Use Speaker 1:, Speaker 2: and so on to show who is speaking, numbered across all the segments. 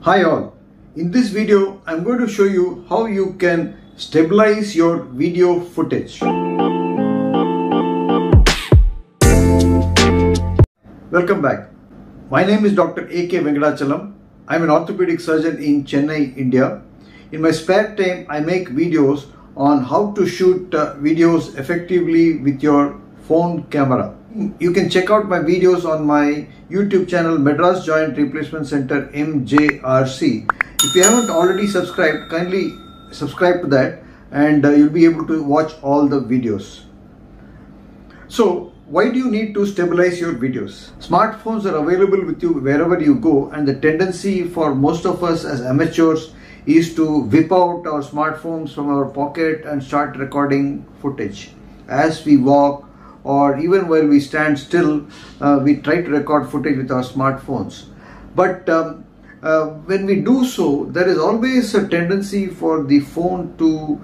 Speaker 1: Hi all, in this video I'm going to show you how you can stabilize your video footage. Welcome back. My name is Dr. A.K. Venkatachalam. I'm an orthopedic surgeon in Chennai, India. In my spare time I make videos on how to shoot videos effectively with your phone camera. You can check out my videos on my YouTube channel Madras Joint Replacement Center MJRC. If you haven't already subscribed, kindly subscribe to that and you'll be able to watch all the videos. So why do you need to stabilize your videos? Smartphones are available with you wherever you go, and the tendency for most of us as amateurs is to whip out our smartphones from our pocket and start recording footage. As we walk or even while we stand still, we try to record footage with our smartphones. But when we do so, there is always a tendency for the phone to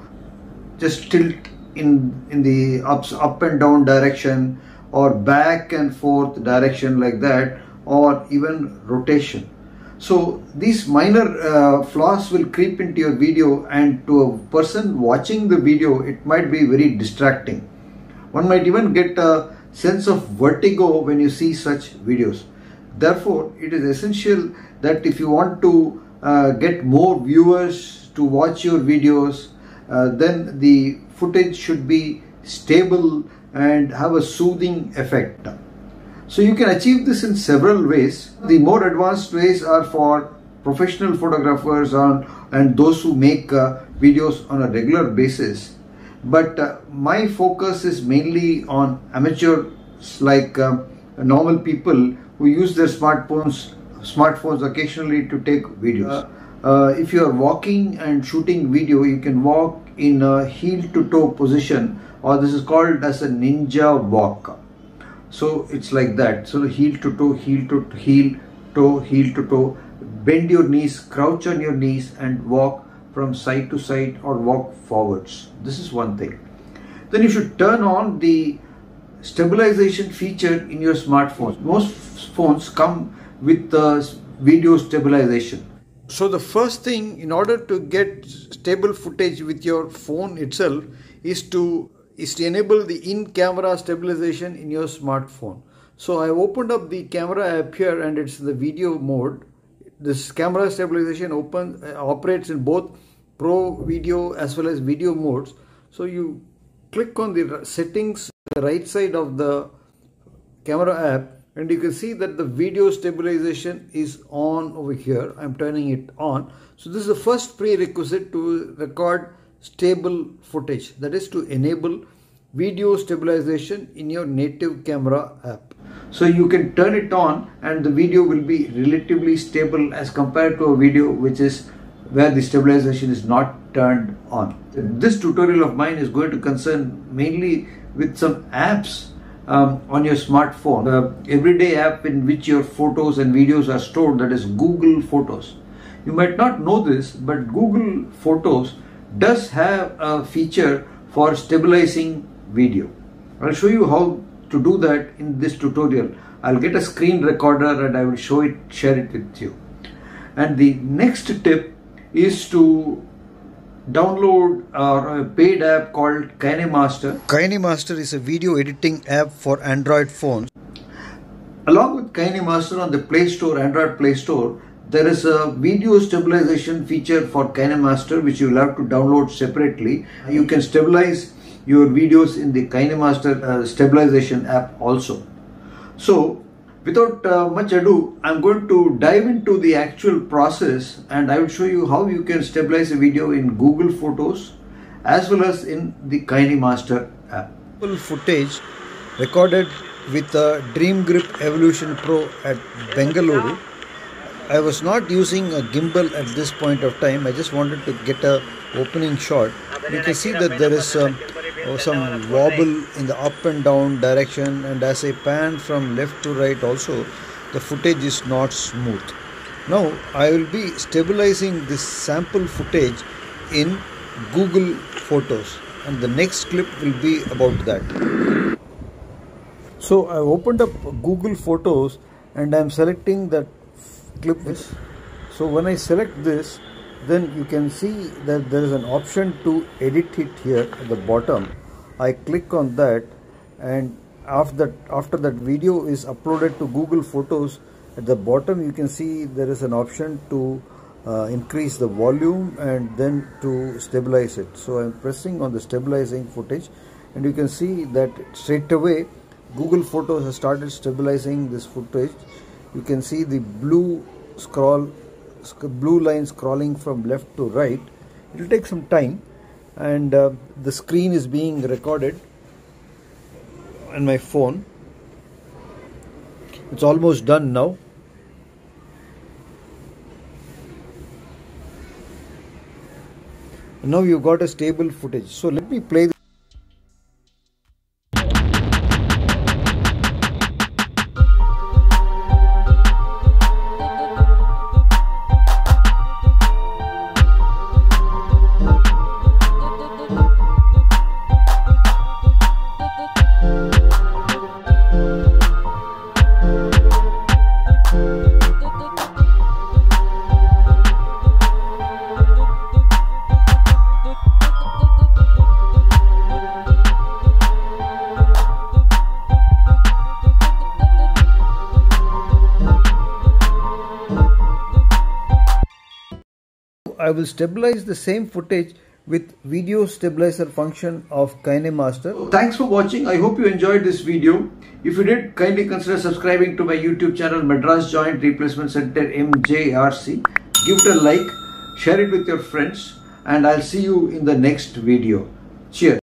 Speaker 1: just tilt in the up and down direction, or back and forth direction like that, or even rotation. So these minor flaws will creep into your video, and to a person watching the video it might be very distracting. One might even get a sense of vertigo when you see such videos. Therefore, it is essential that if you want to get more viewers to watch your videos, then the footage should be stable and have a soothing effect. So you can achieve this in several ways. The more advanced ways are for professional photographers and those who make videos on a regular basis. But my focus is mainly on amateurs like normal people who use their smartphones occasionally to take videos. If you are walking and shooting video, you can walk in a heel to toe position, or this is called as a ninja walk. So it's like that. So heel to toe, heel to heel, toe, heel to toe. Bend your knees, crouch on your knees and walk from side to side or walk forwards. This is one thing. Then you should turn on the stabilization feature in your smartphone. Most phones come with video stabilization. So the first thing, in order to get stable footage with your phone itself, is to enable the in-camera stabilization in your smartphone. So I opened up the camera app here and it's the video mode. This camera stabilization operates in both Pro Video as well as video modes. So you click on the settings, the right side of the camera app, and you can see that the video stabilization is on over here. I'm turning it on. So this is the first prerequisite to record stable footage, that is to enable video stabilization in your native camera app. So you can turn it on and the video will be relatively stable as compared to a video which is where the stabilization is not turned on. This tutorial of mine is going to concern mainly with some apps on your smartphone. The everyday app in which your photos and videos are stored, that is Google Photos. You might not know this, but Google Photos does have a feature for stabilizing video. I'll show you how to do that in this tutorial. I'll get a screen recorder and I will share it with you. And the next tip is to download a paid app called KineMaster. KineMaster is a video editing app for Android phones. Along with KineMaster on the Play Store, Android Play Store, there is a video stabilization feature for KineMaster which you will have to download separately. You can stabilize your videos in the KineMaster stabilization app also. So without much ado, I'm going to dive into the actual process and I will show you how you can stabilize a video in Google Photos as well as in the KineMaster app. Footage recorded with a Dream Grip Evolution Pro at Bengaluru. I was not using a gimbal at this point of time. I just wanted to get a opening shot. You can see that there is some wobble in the up and down direction, and as I pan from left to right also, the footage is not smooth. Now I will be stabilizing this sample footage in Google Photos, and the next clip will be about that. So I opened up Google Photos and I am selecting that clip. So when I select this, then you can see that there is an option to edit it here at the bottom. I click on that, and after that video is uploaded to Google Photos, at the bottom you can see there is an option to increase the volume and then to stabilize it. So I'm pressing on the stabilizing footage, and you can see that straight away Google Photos has started stabilizing this footage. You can see the blue line scrolling from left to right. It will take some time, and the screen is being recorded on my phone. It's almost done now. Now you've got a stable footage. So let me play this. I will stabilize the same footage with video stabilizer function of KineMaster. Thanks for watching. I hope you enjoyed this video. If you did, kindly consider subscribing to my YouTube channel Madras Joint Replacement Center MJRC. Give it a like, share it with your friends, and I'll see you in the next video. Cheers.